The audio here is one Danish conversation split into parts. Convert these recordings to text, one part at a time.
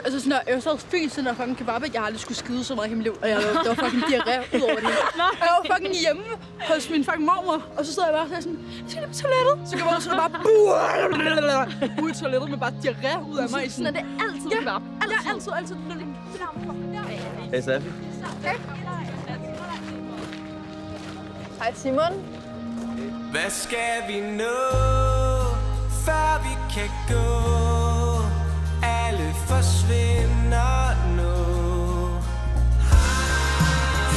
Altså sådan, jeg sad fint sådan der fucking kebab, jeg har aldrig skulle skide så meget i mit liv, og der var fucking diarré ud over det hele. Jeg var fucking hjemme hos min fucking mormor, og så stod jeg bare sådan, jeg skal lige på toilettet. Så går jeg bare sådan bare ud i toilettet med bare diarré ud af mig. Sådan er det altid kebab. Ja, altid. Hej, Safi. Hej, Simon. Hvad skal vi nå, før vi kan gå? Alle forsvinder nu.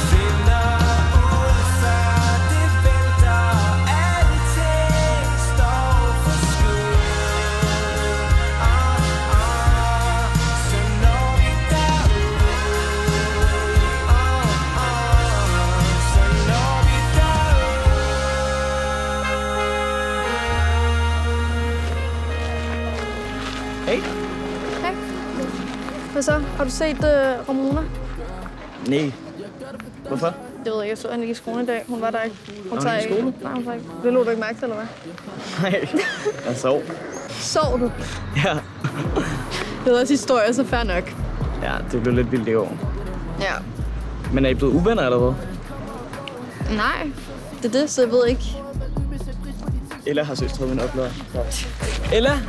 Finder ud, før det vælter. Alting står for skud. Så når vi derud. Så når vi derud. Hey. Hej. Hvad så? Har du set Ramona? Nej. Hvorfor? Jeg ved ikke, jeg så hende ikke i skolen i dag. Hun var der ikke. Hun tager ikke i skole? Nej, hun tager ikke. Det lå du ikke mærke til, eller hvad? Nej, jeg sov. Sov du? Ja. Det er også historie, så fair nok. Ja, det blev lidt vildt i år. Ja. Men er I blevet uvenner, eller hvad? Nej, det er det, så jeg ved ikke. Ella har søstre min oplader. Ella,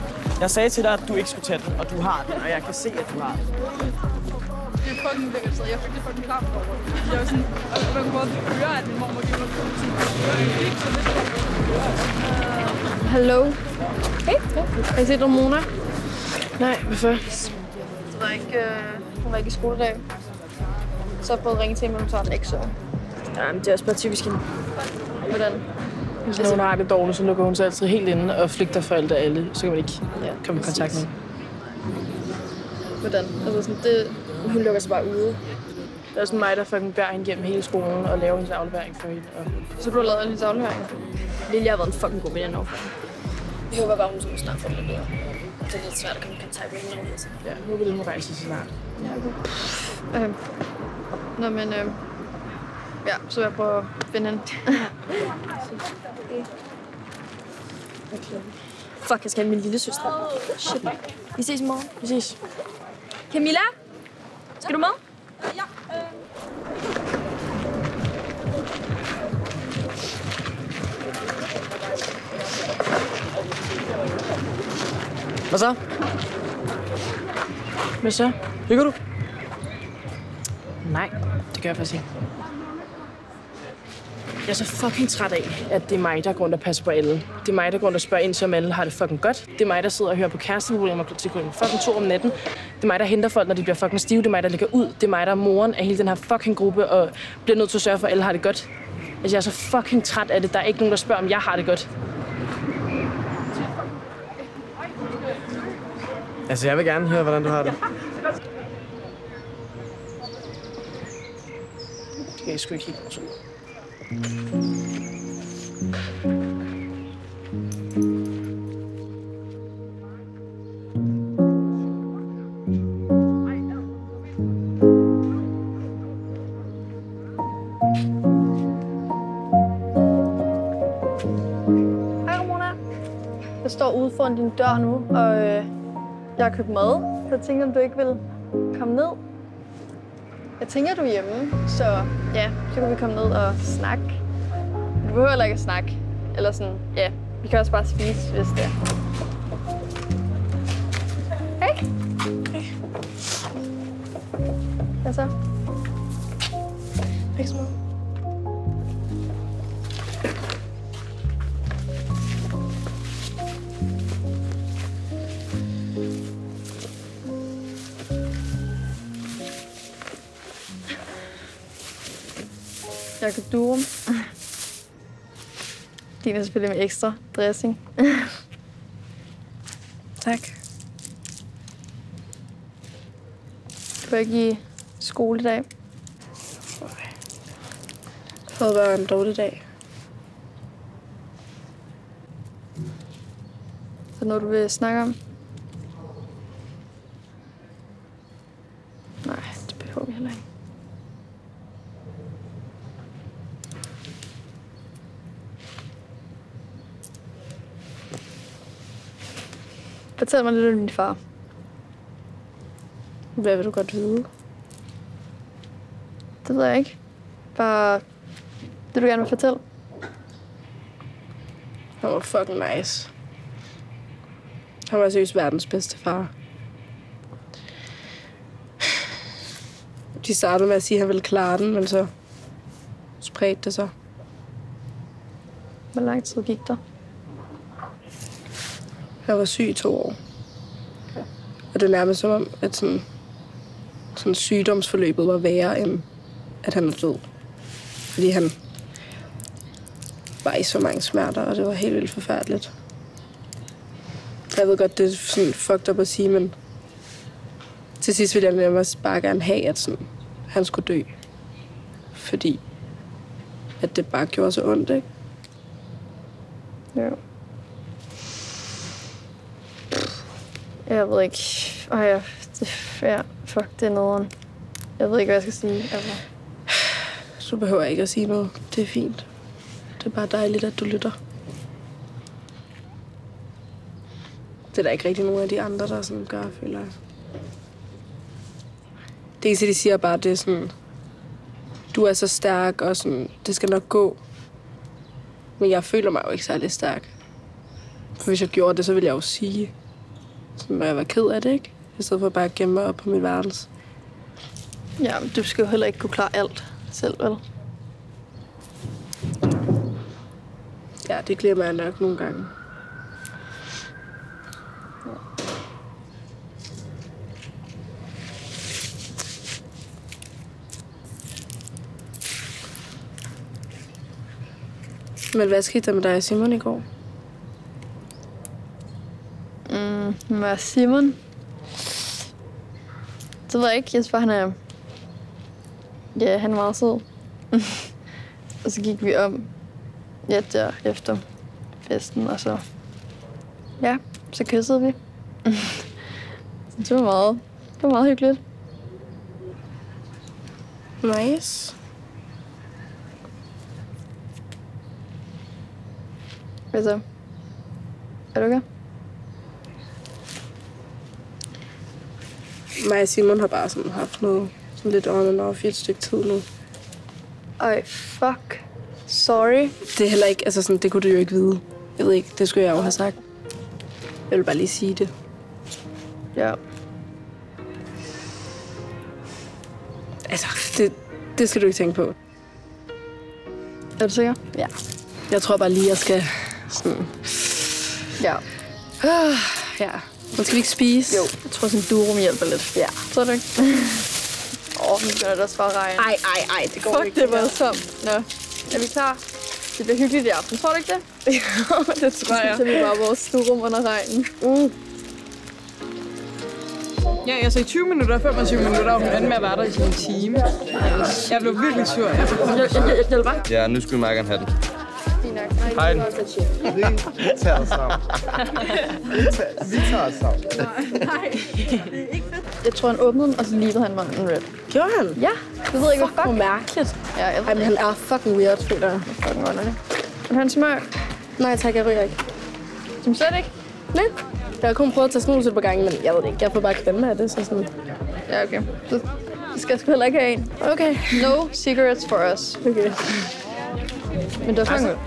jeg sagde til dig, at du ikke skulle tage den, og du har den, og jeg kan se, at du har den. Det er fucking lækkert, så jeg fik det fucking klart over. Jeg var sådan, og man kunne godt høre, at min mormor giver mig sådan, Hallo? Hey. Har I set Ramona? Nej, hvorfor? Det var ikke, hun var ikke i skole i dag. Så jeg prøvede at ringe til hende, men hun tager den ikke så. Jamen, det er også bare typisk hende. Hvordan? Hvis nogen har det dårligt, så lukker hun sig altid helt inde og flygter for alt og alle. Så kan man ikke komme i kontakt med hende. Hvordan? Altså sådan, det... Hun lukker sig bare ude. Det er sådan mig, der fucking bærer hende gennem hele skolen og laver hendes aflevering for hende. Og... Så du har lavet hendes aflevering? Lilja har været en fucking god veninde overfor. Jeg håber bare, hun skulle snart få det lidt bedre. Det er lidt svært at komme i kontakt med hende. Ja, jeg håber, det må rejse sig snart. Ja, okay. Nå, men... Ja, så vil jeg prøve at finde hende. Okay. Fuck, jeg skal have min lille søster. Shit. Vi ses i morgen. Vi ses. Camilla? Skal du med? Ja. Hvad så? Hvad så? Hygger du? Nej, det gør jeg faktisk ikke. Jeg er så fucking træt af, at det er mig, der går rundt og passer på alle. Det er mig, der går rundt og spørger ind, som alle har det fucking godt. Det er mig, der sidder og hører på kæresteproblemer til klokken fucking 2 om natten. Det er mig, der henter folk, når de bliver fucking stive. Det er mig, der ligger ud. Det er mig, der er moren af hele den her fucking gruppe og bliver nødt til at sørge for, at alle har det godt. Altså, jeg er så fucking træt af det. Der er ikke nogen, der spørger, om jeg har det godt. Altså, jeg vil gerne høre, hvordan du har det. Det kan jeg sgu ikke helt tro. Hej, Ramona. Jeg står ude foran din dør nu, og jeg har købt mad. Så jeg tænker, om du ikke vil komme ned. Jeg tænker, du er hjemme, så ja, så kan vi komme ned og snakke. Du behøver heller ikke at snakke. Eller sådan, ja, vi kan også bare spise, hvis det er. Hej. Hvad så? Ikke så meget. Jeg har købt durum. Din er selvfølgelig med ekstra dressing. Tak. Du er ikke i skole i dag. Det har været en dårlig dag. Er der noget, du vil snakke om? Nej, det behøver vi heller ikke. Fortæl mig lidt om din far. Hvad vil du godt vide? Det ved jeg ikke. Bare det, du gerne vil fortælle. Han var fucking nice. Han var seriøst verdens bedste far. De startede med at sige, at han ville klare den, men så spredte det sig. Hvor lang tid gik der? Jeg var syg i 2 år. Og det er nærmest som om, at sådan sygdomsforløbet var værre, end at han var død. Fordi han var i så mange smerter, og det var helt vildt forfærdeligt. Jeg ved godt, det er sådan fucked up at sige, men til sidst ville jeg nærmest bare gerne have, at sådan, han skulle dø. Fordi at det bare gjorde så ondt, ikke? Ja. Jeg ved ikke. Fuck, det er nederen. Jeg ved ikke, hvad jeg skal sige. Altså. Så behøver jeg ikke at sige noget. Det er fint. Det er bare dejligt, at du lytter. Det er der ikke rigtig nogen af de andre, der sådan gør, føler jeg. Det eneste, de siger bare, det er sådan, du er så stærk, og sådan, det skal nok gå. Men jeg føler mig jo ikke særlig stærk. For hvis jeg gjorde det, så ville jeg jo sige, sådan, når jeg var ked af det, ikke? I stedet for bare at gemme mig op på mit værelse. Ja, men du skal jo heller ikke kunne klare alt selv, vel? Ja, det glemmer jeg nok nogle gange. Men hvad skete der med dig og Simon i går? Med Simon? Det ved jeg ikke. Jeg synes bare, han er... Ja, han er meget sød. Og så gik vi om der efter festen, og så... Ja, så kyssede vi. Det var meget hyggeligt. Nice. Hvad så? Er du okay? Mig og Simon har bare sådan haft noget sådan lidt on and off i et stykke tid nu. Ej, fuck. Sorry. Det er heller ikke, altså sådan, det kunne du jo ikke vide. Jeg ved ikke, det skulle jeg jo have sagt. Jeg vil bare lige sige det. Ja. Altså, det skal du ikke tænke på. Er du sikker? Ja. Jeg tror bare lige, jeg skal sådan... Ja. Ja. Men skal vi ikke spise? Jo, jeg tror sådan durum hjælper lidt. Ja. Tror du ikke? Nu begynder det også bare at regne. Ej, det går Fuck, ikke. det var tomt. Nå, er vi klar? Det bliver hyggeligt i aften. Tror du ikke det? det tror jeg. Så vi bare vores durum under regnen. Ja, jeg sagde 20 minutter, 25 minutter, og hun endte med at være der i sådan en time. Jeg blev virkelig sur. Jeg hjælper. Ja, nu skulle vi meget gerne have den. Fint nok. Hej. Vi tager os sammen. Vi tager os sammen. Jeg tror, han åbnede den, og så livede han mig en red. Gjorde han? Ja, det ved jeg ikke, Hvor hvad fuck. mærkeligt. Ja, jeg ved Ej, men han er fucking weird, føler jeg. fucking underligt. Men han smør. Nej, tak, jeg ryger ikke. Som slet ikke. Nej. Jeg har kun prøvet at tage snus et par gange, men jeg ved det ikke. Jeg får bare kvemme af det, så sådan... Ja, okay. Så skal jeg sgu heller ikke have en. Okay. No cigarettes for us. Okay. Men det var fucking godt.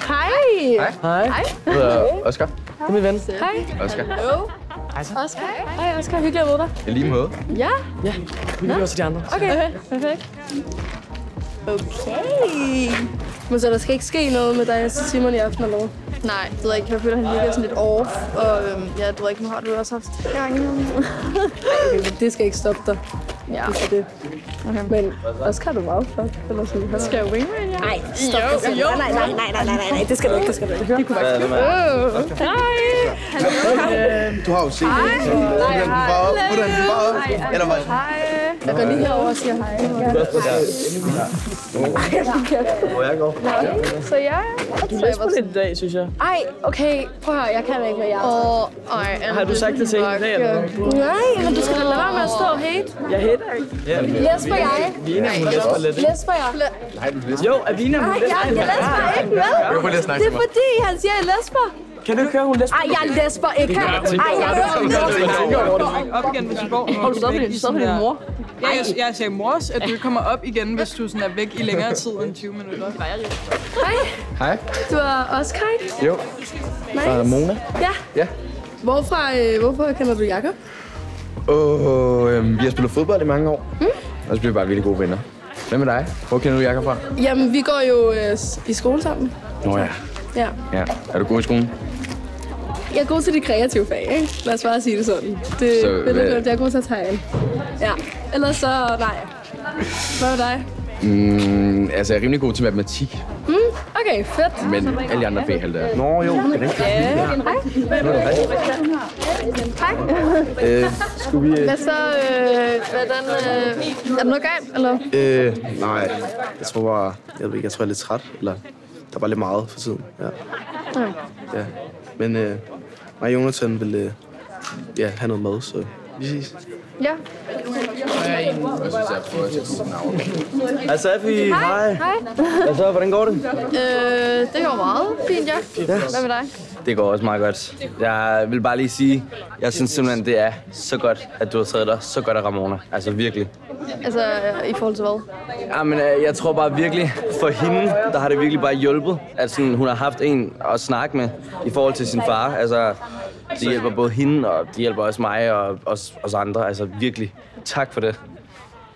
Hej. Hej. Hej. Jeg hedder Oscar. Det er min ven. Hej. Oscar. Hello. Oscar. Hej, Oscar. Hyggeligt at møde dig. I lige måde. Ja, Ja, vi vil også til de andre. okay. Perfekt. Okay. Men så der skal ikke ske noget med dig og Simon i aften, eller hvad? Nej, det ved jeg ikke. Jeg føler, han virker sådan lidt off. Og ja, du ved ikke, nu har du også haft gang i ham. Okay, det skal ikke stoppe dig. Ja. Det er det. Okay. Men Oscar er du meget flot. Eller sådan. Skal jeg wingman, ja? Nej, stop. Jo. Nej. Det skal du ikke. Det skal du ikke. Det kunne Hvad er det med? Du har jo set det. Så hvordan den bare op? Hvordan den bare op? Eller hvad? Jeg går lige herover og siger hej. Hvor jeg går. Så ja, Du er lidt lidt i dag, synes jeg. Ej, okay. Prøv at høre, jeg kan ikke med jer. Har du sagt det til hende i dag, eller hvad? Nej, men du skal da lade være med at stå og hate. Jeg hætter ikke. Ja, Lesber jeg. Vina, hun læser lidt, ikke? Lesber jeg. Nej, du læser. Jo, Avina, hun Nej, læser. jeg lesber ikke, vel? Jeg vil lige snakke Det til er mig. fordi, han siger, jeg lesber. Kan du ikke høre, hun læser? Ej, jeg lesber ikke. Ej, Op igen, hvis du går. Har du stadig din mor? Ja, jeg sagde mors, at du kommer op igen, hvis du sådan er væk i længere tid end 20 minutter. Hej. Du er også Kite? Jo. Mona? Ja. Hvorfor kender du Jakob? Vi har spillet fodbold i mange år. Og så bliver vi bare virkelig gode venner. Hvad med dig? Hvor kender du Jakob fra? Jamen, vi går jo i skole sammen. Nå ja. Ja. Er du god i skolen? Jeg er god til de kreative fag, ikke? Lad os bare sige det sådan. Det Så, er lidt, jeg er god til at tegne. Ja. Ellers så, nej. Hvad med dig? Altså, jeg er rimelig god til matematik, Okay, fedt. men alle de andre fag halter jeg. Nå jo, er det ikke? Hej. Skulle vi... Hvad så, er der noget galt, eller? Nej, jeg tror bare... Jeg ved ikke, jeg tror, jeg er lidt træt. Eller der var lidt meget for tiden. Ja. Men mig og Jonathan vil have noget mad, så vi ses. Ja. Hej, Safi. Hej. Hej. Hvad så? Hvordan går det? Det går meget fint, ja. Hvad med dig? Det går også meget godt. Jeg vil bare lige sige, jeg synes simpelthen, det er så godt, at du har taget dig så godt af Ramona. Altså virkelig. Altså, i forhold til hvad? Jamen, jeg tror bare virkelig, for hende, der har det virkelig bare hjulpet, at sådan, hun har haft en at snakke med i forhold til sin far. Altså, det hjælper både hende, og det hjælper også mig og os andre. Altså virkelig, tak for det.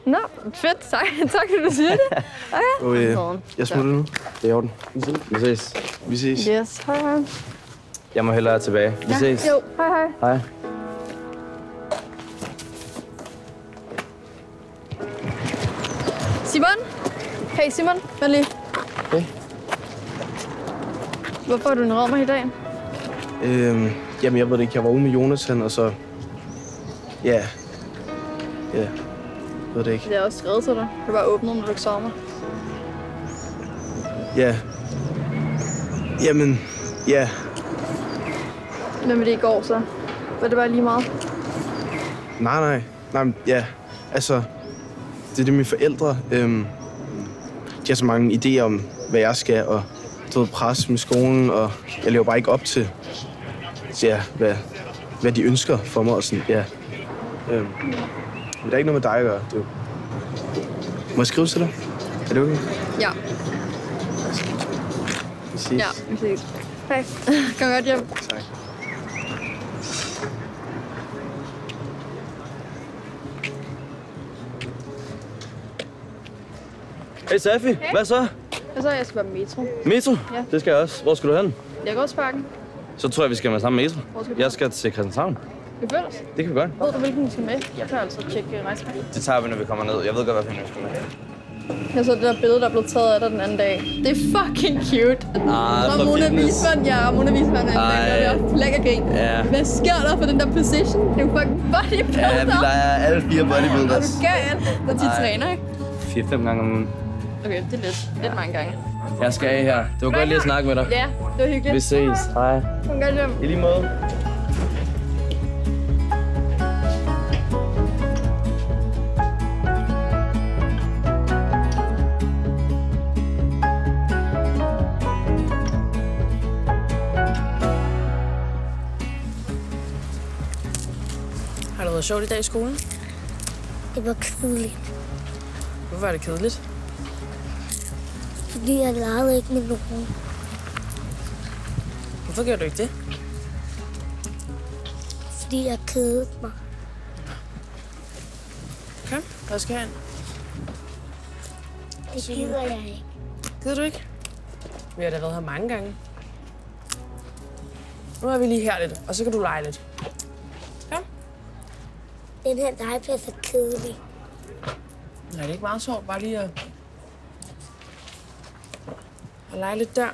Nå, fedt. Tak, at du siger det. Okay. Og jeg smutter nu. Det er i orden. Vi ses. Vi ses. Yes, hej. Jeg må hellere tilbage. Vi ses. Jo, hej. Hej. Simon? Hey Simon, vent lige. Hey. Hvorfor har du ignoreret mig i dag? Jamen, jeg ved det ikke. Jeg var ude med Jonathan, og så... Ja. Jeg ved det ikke. Det er også skrevet til dig. Du bare åbnet, når du ikke så mig. Ja. Jamen, ja. Hvad med det i går så? Var det bare lige meget? Nej, men ja. Altså, det er det mine forældre. De har så mange idéer om, hvad jeg skal, og du ved, pres med skolen, og jeg lever bare ikke op til, ja, hvad de ønsker for mig, og sådan, ja. Men der er ikke noget med dig at gøre. Må jeg skrive til dig? Er det okay? Ja. Vi ses. Ja, vi ses. Hej. Kom godt hjem. Tak. Hey, Safi. Hvad så? Hvad så? Jeg skal være med metro. Metro? Ja. Det skal jeg også. Hvor skal du hen? Jeg går også parken. Så tror jeg, vi skal med samme metro. Hvor skal du? Jeg skal til Christianshavn. Vi følges. Det kan vi godt. Ved du, hvilken du skal med? Jeg kan altså tjekke rejsepakken. Det tager vi, når vi kommer ned. Jeg ved godt, hvad vi skal med. Jeg så det der billede, der blev taget af dig den anden dag. Det er fucking cute. Og Mona Wiesmann, ja, Mona Wiesmann er der er flæk og grin. Ja. Hvad sker der for den der position? Det er jo fucking bodybuilder. Ja, vi leger alle 4 bodybuilders. Er du gal? Der er de træner, ikke? 4-5 gange om ugen. Okay, det er lidt mange gange. Jeg skal af her. Det var godt lige at snakke med dig. Ja, det var hyggeligt. Vi ses. Hej. Kom godt hjem. I lige måde. Har det været sjovt i dag i skolen? Det var kedeligt, Hvorfor er det kedeligt? fordi jeg legede ikke med nogen. Hvorfor gjorde du ikke det? Fordi jeg kedede mig. Okay, hvad skal jeg hen? Det gider jeg ikke. Gider du ikke? Vi har da været her mange gange. Nu er vi lige her lidt, og så kan du lege lidt. Kom. Den her legeplads er kedelig. Nej, det er ikke meget sjovt, bare lige at lege lidt der.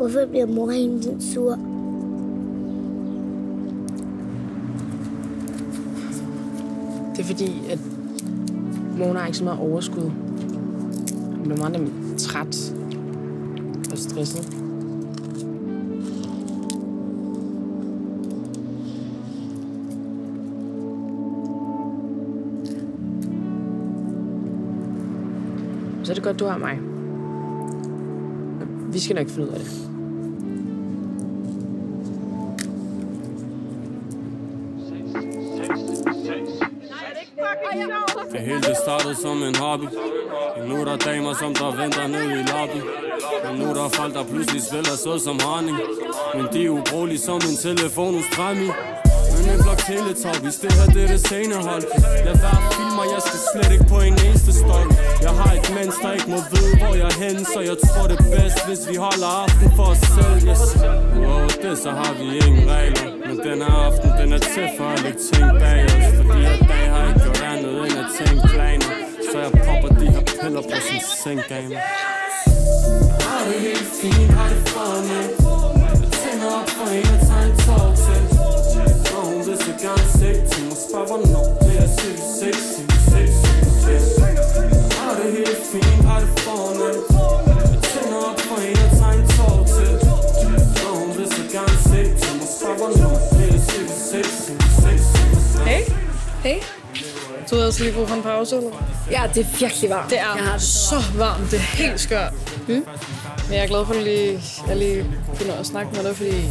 Hvorfor bliver mor hele tiden sur? Det er fordi, at Mona har ikke så meget overskud. Hun bliver meget nemt træt og stresset. Så er det godt, du har mig. Vi skal nok finde ud af det. Det hele det startede som en hobby. Nu er der damer, som der venter ned i lobby. Men nu er der folk, der pludselig spiller så som honning. Men de er ubrugelige som en telefon hos Trami. Men en blok teletubbies, det her det er det scenehold. Lad være filmer, jeg skal slet ikke på en eneste støj. Jeg har et mens, der ikke må vide, hvor jeg er henne. Så jeg tror det er bedst, hvis vi holder aften for os selv, yes. Udover det, så har vi ingen regler. Men den her aften, den er til for at lægge ting bag os. Fordi jeg i dag har ikke gjort andet end at tænke planer. Så jeg popper de her piller på sin senggamer. Har det helt fint, har det fornemt. Jeg tænder op for en og tager en tår til. Og hun vil så gerne sætte til mig. Spørg hvornår bliver jeg sexy. Har det helt fint, har det fornemt. Jeg tænder op for en og tager en tår til. Og hun vil så gerne sætte til mig. Spørg hvornår bliver jeg sexy. Hey. Hey. Du havde også lige brug for en pause, eller? Ja, det er virkelig varmt. Det er så varmt. Det er helt skørt. Men jeg er glad for, at jeg lige kunne at snakke med dig, fordi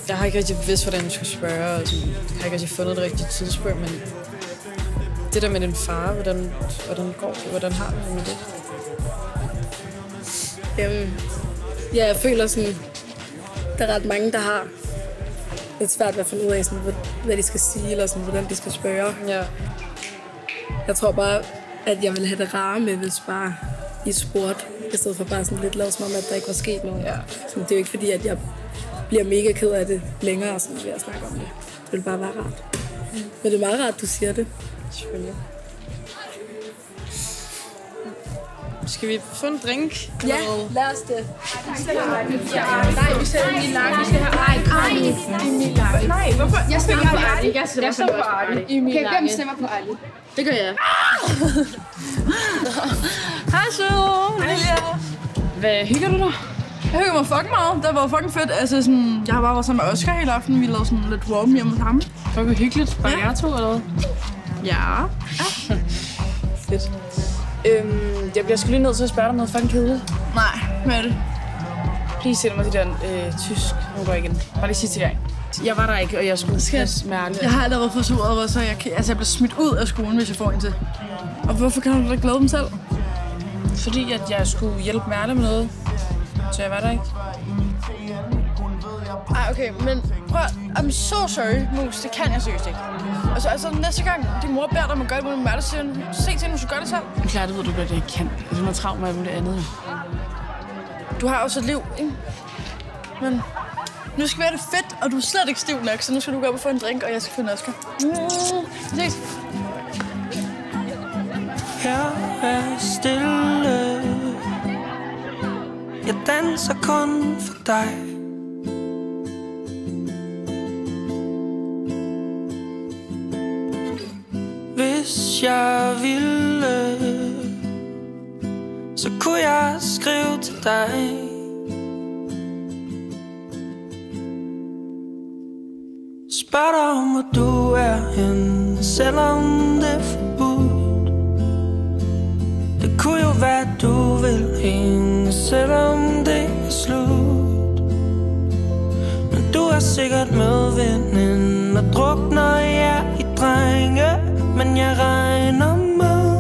jeg har ikke rigtig vidst, hvordan jeg skulle spørge. Og sådan, jeg har ikke rigtig fundet det rigtige tidspunkt, men det der med din far, hvordan går det? Hvordan har du det med det? Ja, jeg føler sådan, der er ret mange, der har lidt svært ved at finde ud af, sådan, hvad de skal sige, eller sådan, hvordan de skal spørge. Ja. Jeg tror bare, at jeg ville have det rare med, hvis bare I spurgte, i stedet for bare sådan lidt lavet som om, at der ikke var sket noget. Ja. Så det er jo ikke fordi, at jeg bliver mega ked af det længere, sådan, ved at snakke om det. Det ville bare være rart. Men det er meget rart, du siger det. Selvfølgelig. Skal vi få en drink? Ja, lad os det. Nej, vi sætter den i lang. Vi skal have Emil Lange. Nej, hvorfor? Jeg stemmer på Arli. Jeg stemmer på Arli. Okay, hvem stemmer på Arli? Det gør jeg. Hej, så. Hvad hygger du dig? Jeg hygger mig fucking meget. Det har været fucking fedt. Altså, sådan, jeg har bare været sammen med Oscar hele aften. Vi lavede sådan lidt warm hjemme hos ham. Fucking hyggeligt. Bare jer to, eller hvad? Ja. Fedt. Jeg bliver sgu lige nødt til at spørge dig noget fucking kedeligt. Nej, hvad er det? Please send mig de der tysk noter igen. Bare lige sidste gang. Jeg var der ikke, og jeg skulle passe med Arli. Jeg har allerede forsuret, så jeg bliver smidt ud af skolen, hvis jeg får en til. Og hvorfor kan du ikke lave dem selv? Fordi at jeg skulle hjælpe Merle med noget. Så jeg var der ikke. Ej, okay, men prøv I'm so sorry, Mus. Det kan jeg seriøst ikke. Altså næste gang din mor beder dig om at gøre det med Merle, så siger hun, se til, at du skal gøre det selv. Men klart, det ved du godt, jeg ikke kan. Jeg er noget travlt med det andet. Du har også et liv, ikke? Men nu skal vi have det fedt, og du er slet ikke stiv nok, så nu skal du gå op og få en drink, og jeg skal finde Oscar. Vi ses. Her er stille. Jeg danser kun for dig. Hvis jeg ville, så kunne jeg skrive til dig. Spørg dig om, hvor du er henne, selvom det er forbudt. Det kunne jo være, du vil hænge, selvom det er slut. Men du er sikkert med vinden og drukner jer i drenge. Men jeg regner med,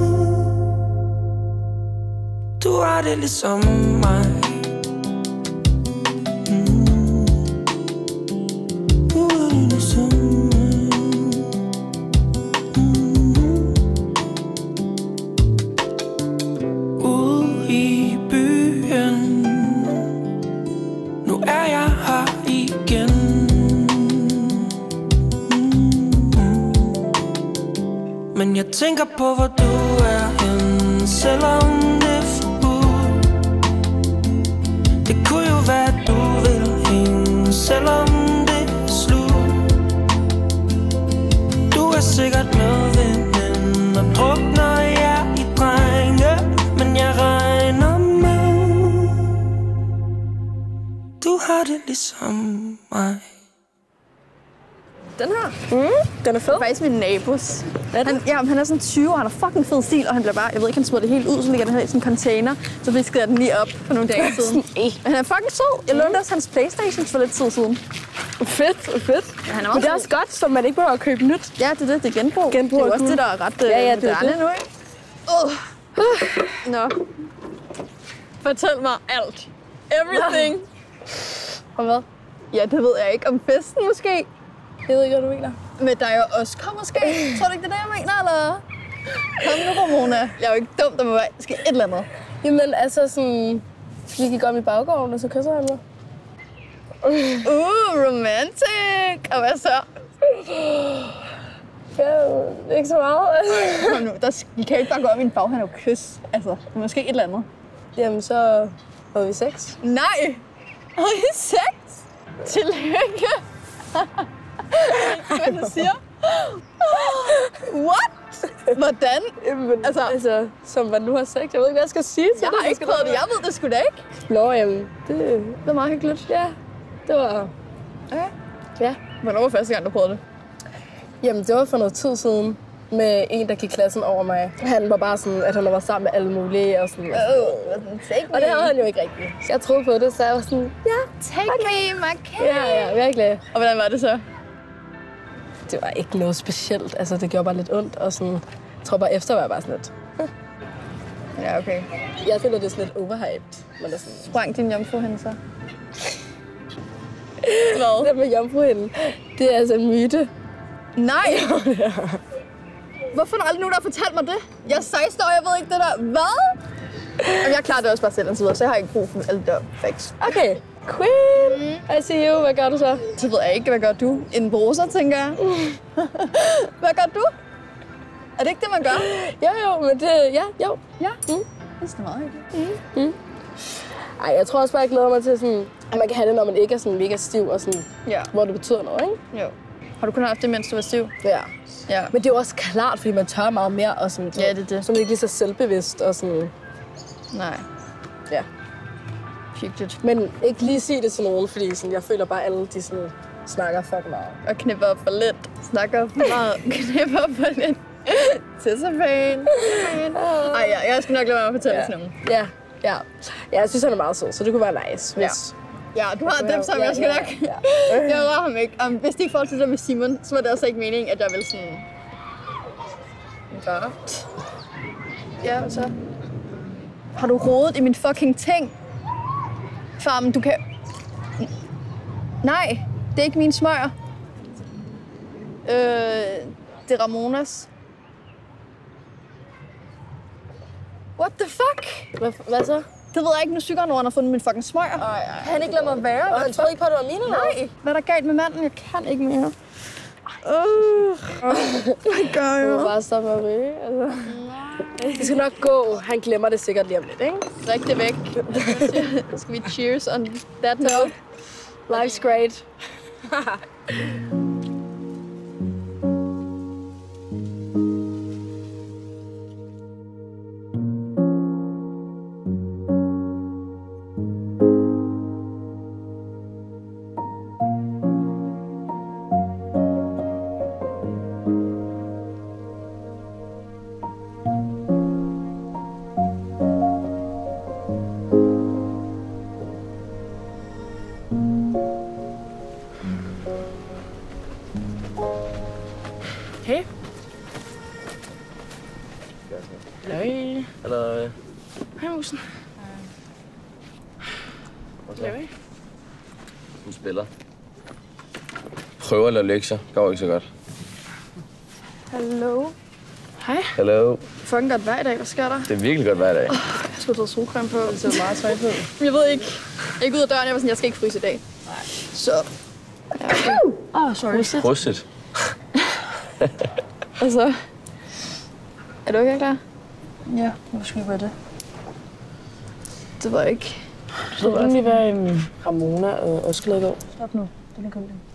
du har det ligesom mig. Du har det ligesom mig. Ude i byen, nu er jeg her igen. Men jeg tænker på, hvor du er henne, selvom det er forbudt. Det kunne jo være, du sikkert med vinden og drukner jer i drenge. Men jeg regner med, du har det ligesom mig. Den her? Den er fed. Det er faktisk min nabos. Han er sådan 20 år, han har fucking fed stil, og han bliver bare, jeg ved ikke, han smider det helt ud, så ligger den her i sådan en container, så viskede jeg den lige op for nogle dage siden. Men han er fucking sød. Jeg lånte også hans Playstation for lidt tid siden. Fedt. Ja, han er men det er også godt, så man ikke behøver at købe nyt. Ja, det er genbrug. Det er også det, der er ret moderne nu, ikke? Nå. Fortæl mig alt. Everything. Og hvad? Ja, det ved jeg ikke. Om festen måske? Jeg ved ikke, hvad du mener. Med dig og Oscar måske? Tror du ikke, det er det, jeg mener, eller? Kom nu, Ramona. Jeg er jo ikke dum, der må ske et eller andet. Jamen, altså sådan... Vi gik om i baggården, og så kysser han mig. Romantic! Og hvad så? Ja, ikke så meget. Kom nu, I kan ikke bare gå op i en baghånd og kysse. Altså, måske et eller andet. Jamen, så havde vi sex. Nej! Havde I sex? Tillykke! Hvad du siger? What? Hvordan? Jamen, altså, som man nu har sex. Jeg ved ikke, hvad jeg skal sige til jeg det. Jeg har ikke prøvet det. Jeg ved det sgu da ikke. Nå, jamen, det var meget hyggeligt. Ja, det var... Okay. Ja. Hvornår var første gang, du prøvede det? Jamen, det var for noget tid siden med en, der gik klassen over mig. Han var bare sådan, at han var sammen med alle mulige og sådan. Og det havde han jo ikke rigtigt. Så jeg troede på det, så jeg var sådan, ja, take me, my king. Ja, virkelig. Og hvordan var det så? Det var ikke noget specielt. Altså, det gjorde bare lidt ondt, og sådan, jeg tror bare efter var jeg bare sådan lidt. Ja, okay. Jeg føler, det er sådan lidt overhyped. Men det sådan... Sprang din jomfruhinde så? Hvad? Det med jomfruhinden, det er altså en myte. Nej! Hvorfor er der aldrig nogen, der har fortalt mig det? Jeg er 16 år, jeg ved ikke det der. Hvad? Jamen, jeg klarer det også bare selv og så videre, så jeg har ikke brug for alle der facts. Okay. Queen! I see you. Hvad gør du så? Så ved jeg ikke. Hvad gør du? En bruser, tænker jeg. Hvad gør du? Er det ikke det, man gør? Jo, men det... Ja. Ja? Det er sådan meget hyggeligt. Ej, jeg tror også bare, jeg glæder mig til sådan... At man kan have det, når man ikke er sådan mega stiv og sådan... Ja. Hvor det betyder noget, ikke? Jo. Har du kun haft det, mens du var stiv? Ja. Ja. Men det er jo også klart, fordi man tør meget mere og sådan... Ja, det er det. Så man ikke lige så selvbevidst og sådan... Nej. Ja. Hyggeligt. Men ikke lige sige det til nogen, fordi sådan, jeg føler bare, alle de sådan, snakker fucking meget. Og knipper op for lidt. Snakker for meget. Knipper op for lidt. Til så pæn. Ej, ja, jeg skal nok lade mig at fortælle til nogen. Ja. Ja, jeg synes, han er meget sød, så det kunne være nice. Hvis... Ja, du har dem sammen, jeg skal nok. Jeg rører ham ikke. Hvis det er i forhold til det med Simon, så var det altså ikke meningen, at jeg ville sådan... gøre. Ja, og så... Har du rodet i min fucking ting? Farmen, du kan... Nej, det er ikke mine smøger. Det er Ramonas. What the fuck? Hvad så? Det ved jeg ikke, nu psykeren, når han har fundet min fucking smøger. Kan han ikke lade mig være? Og han troede ikke på, at det var mine, eller nej. Hvad er der galt med manden? Jeg kan ikke mere. Hvad gør jeg? Du må bare stoppe med at ryge, altså. Det skal nok gå. Han glemmer det sikkert lige om lidt, ikke? Drik det væk. Skal vi cheers on that note? Life's great. Hey. Hej. Hallo. Hej, musen. Hvad laver I? Hun spiller. Prøver at lave lektier. Går ikke så godt. Hallo. Hej. Hallo. Fucking godt vejr i dag. Hvad sker der? Det er virkelig godt hver dag. Jeg skulle tage solcreme på. Det ser meget tøj på. Jeg ved ikke. Jeg gik ud af døren, jeg var sådan, jeg skal ikke fryse i dag. Nej. Så. Ja, okay. Sorry. Russet. Altså. Er du okay klar? Ja, hvor skal vi gøre det? Det var ikke. Så hvordan lige være Ramona og Oscar i går? Stop nu.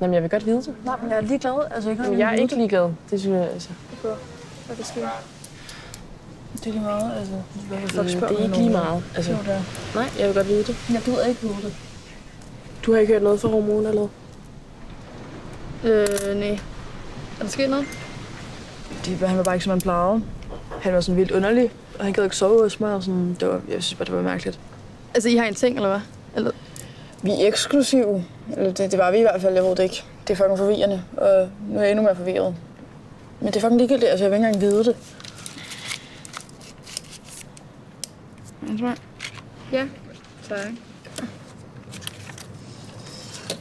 Jamen, jeg vil godt vide det. Nej, men jeg er ligeglad. Altså, jeg er ikke ligeglad. Det synes jeg, altså. Hvad kan ske? Det er lige meget, altså. Det er ikke lige meget. Altså. Nej, jeg vil godt vide det. Jeg gider ikke vide det. Du har ikke hørt noget fra Ramon eller? Nej. Er der sket noget? Han var bare ikke, som han plejede. Han var sådan vildt underlig, og han gad ikke sove hos mig. Og sådan, jeg synes bare, det var mærkeligt. Altså, I har en ting, eller hvad? Eller? Vi er eksklusive. Eller det var vi i hvert fald, jeg ved det ikke. Det er fucking forvirrende, og nu er jeg endnu mere forvirret. Men det er fucking ligegyldigt, altså jeg vil ikke engang vide det. Ja, tak.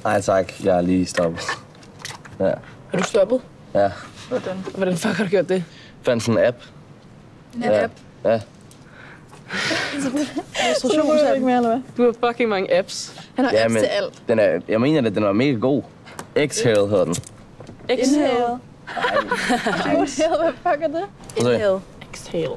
Nej tak, jeg er lige stoppet. Ja. Er du stoppet? Ja. Hvordan fuck har du gjort det? Fandt sådan en app. En app? Ja. Ikke mere, eller hvad? Du har fucking mange apps. Han har apps til alt. Jeg mener, at den var mega god. Exhale hedder den. Exhale? Exhale, hvad fuck er det? Inhale. Exhale.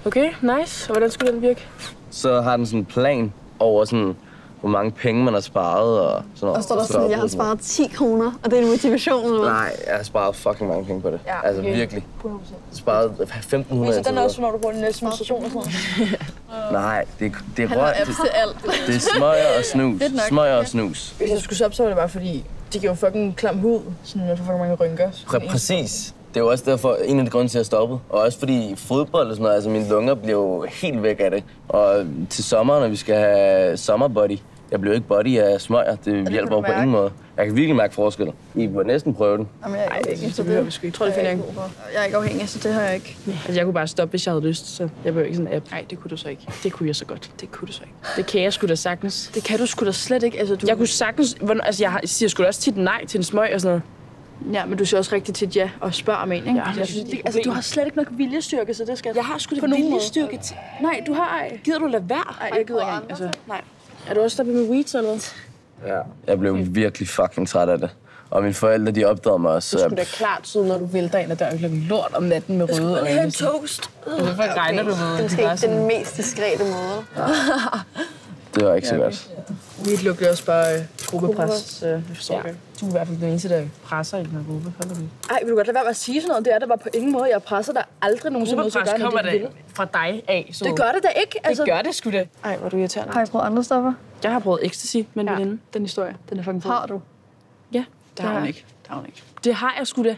Okay, nice. Og hvordan skulle den virke? Så har den sådan en plan over sådan, hvor mange penge man har sparet og sådan noget. Og står der sådan, jeg har sparet 10 kroner, og det er en motivation, eller hvad? Nej, jeg har sparet fucking mange penge på det. Ja, altså okay. virkelig. 100%. Sparet 1.500 Men så den er også, når du bruger den næste motivation og sådan noget? Nej, det er Han har apps til alt. Det er smøger og snus. Fedt nok. Smøger og snus. Hvis jeg skulle stoppe, så var det bare fordi, de giver jo fucking klam hud, sådan man får fucking mange rynker. Præcis. Det er jo også derfor en af de grunde til at stoppe. Og også fordi fodbold og sådan noget, altså mine lunger bliver jo helt væk af det. Og til sommer, når vi skal have sommerbody, jeg bliver ikke body af smøger. Det hjælper jo på ingen måde. Jeg kan virkelig mærke forskel. I må næsten prøve den. Jamen, jeg er ikke afhængig, så det behøver vi sgu ikke. Tror, det finder jeg ikke. Jeg er ikke afhængig, så det har jeg ikke. Altså, jeg kunne bare stoppe, hvis jeg havde lyst, så jeg behøver ikke sådan en app. Nej, det kunne du så ikke. Det kunne jeg så godt. Det kunne du så ikke. Det kan jeg sgu da sagtens. Det kan du sgu da slet ikke. Altså, Jeg kunne sagtens... Altså, jeg siger sgu da også tit nej til en smøg og sådan noget. Ja, men du siger også rigtigt tit ja og spørger om en, ikke? Ja, jeg synes, det altså, du har slet ikke nok viljestyrke, så det skal jeg har sgu da viljestyrke til. Nej, du har ej. Gider du lade være? Nej, jeg gider ikke engang. Altså, nej. Er du også stoppet med weed eller hvad? Ja. Jeg blev virkelig fucking træt af det. Og mine forældre, de opdagede mig også. Du skulle da klart sidde, når du vælter ind ad døren klokken lort om natten med røde øjne. Jeg have en toast. Hvorfor regner du med? Det er ikke den mest diskrete måde. Det var ikke så godt. Weed lugter også bare gruppepres. Jeg forstår det. Du er i hvert fald den eneste, der presser i den her gruppe. Ej, vil du godt lade være med at sige sådan noget? Det er der bare på ingen måde. Jeg presser dig aldrig nogensinde noget, så gør kommer det fra dig af. Så det gør det da ikke. Altså. Det gør det sgu da. Ej, hvor er du irriterende. Har I prøvet andre stoffer? Jeg har prøvet ecstasy med en veninde. Den historie, den er fucking fed. Har du? Ja. Det har hun ikke. Det har jeg sgu da.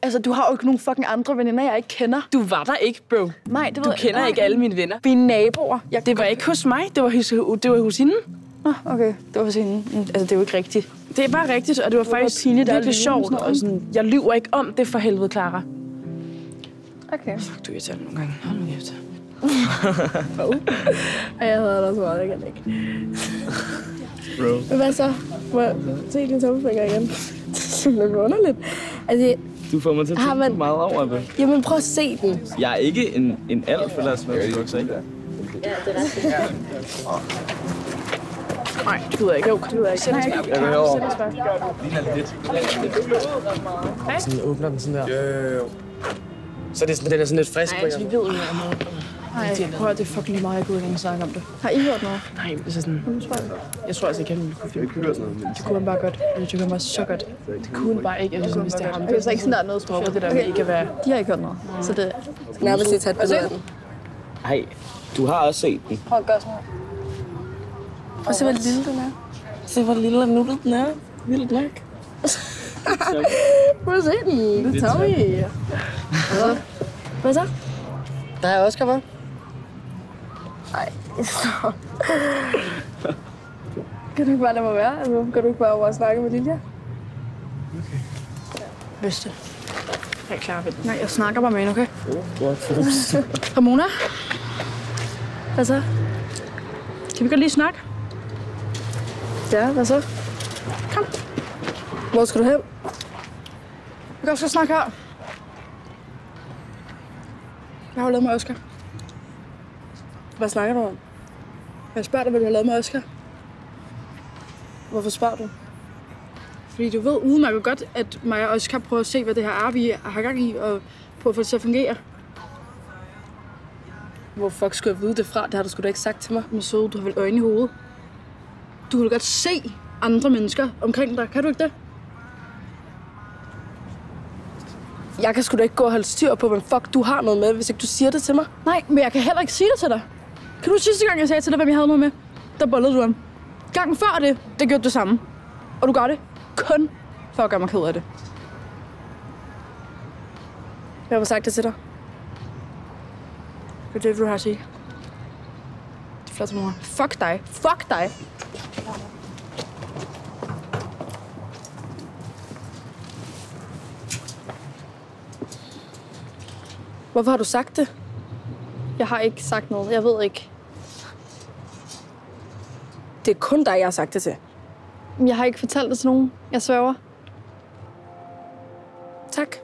Altså, du har jo ikke nogen fucking andre veninder, jeg ikke kender. Du var der ikke, bro. Nej, det ved du kender ikke alle mine venner. Vi er naboer. Det var ikke hos mig, det var hos hende. Nå, okay. Det var hos hende. Altså, det er jo ikke rigtigt. Det er bare rigtigt, og det var faktisk virkelig sjovt. Og sådan, jeg lyver ikke om det for helvede, Clara. Okay. Fuck, du irriterer nogle gange. Hold nu kæft. Og jeg havde dig så meget, jeg kan ikke. Bro. Men hvad så? Se din tommelfinger igen. Det er lidt underligt. Altså, Du får mig til at tænke meget over det. Jamen, prøv at se den. Jeg er ikke en alf, eller sådan noget, du ikke? Ja, det er rigtigt. Nej, det gider jeg ikke. Det gider jeg ikke. Jeg går herover. Sådan åbner den sådan der. Jo. Så det er sådan, den er sådan lidt frisk. Nej, altså, vi ved jo noget om noget. Nej, prøv at det er fucking lige meget, jeg kunne ikke engang snakke om det. Har I hørt noget? Nej, det er sådan... Jeg tror altså ikke, han kunne finde det. Det kunne han bare godt. Det kunne han bare så godt. Det kunne han bare ikke. Jeg synes, hvis det er ham, Okay, så ikke sådan, der er noget specielt. Det der med ikke at være... De har ikke hørt noget. Så det... Nærmest lige tage et billede af den. Nej, du har også set den. Prøv at gøre sådan her. Og se, hvor lille den er. Se, hvor lille og nuttet den er. Vildt nok. Prøv at se den. Det tager vi. Hvad så? Der er Oscar på. Nej, så. Kan du ikke bare lade mig være? Altså, hvorfor kan du ikke bare over og snakke med Lilja? Okay. Vidste. Jeg er klar ved den. Nej, jeg snakker bare med hende, okay? Ramona? Hvad så? Kan vi godt lige snakke? Ja, hvad så? Kom. Hvor skal du hen? Vi kan også snakke her. Jeg har jo lavet med Oscar. Hvad snakker du om? Jeg spørger dig, hvad du har lavet med Oscar. Hvorfor spørger du? Fordi du ved udmærket godt, at mig og Oscar prøver at se, hvad det her er, vi har gang i, og prøve at få det til at fungere. Hvor fuck skulle jeg vide det fra? Det har du sgu da ikke sagt til mig. Men så du har vel øjne i hovedet. Du kan godt se, andre mennesker omkring dig. Kan du ikke det? Jeg kan sgu da ikke gå og holde styr på, hvem fuck du har noget med, hvis ikke du siger det til mig. Nej, men jeg kan heller ikke sige det til dig. Kan du sidste gang, jeg sagde til dig, hvem jeg havde noget med? Der bollede du ham. Gangen før det gjorde det samme. Og du gør det kun for at gøre mig ked af det. Jeg har sagt det til dig. Det er det, du har at sige. Det er flot, mor. Fuck dig. Fuck dig. Hvorfor har du sagt det? Jeg har ikke sagt noget. Jeg ved ikke. Det er kun dig, jeg har sagt det til. Jeg har ikke fortalt det til nogen. Jeg sværger. Tak.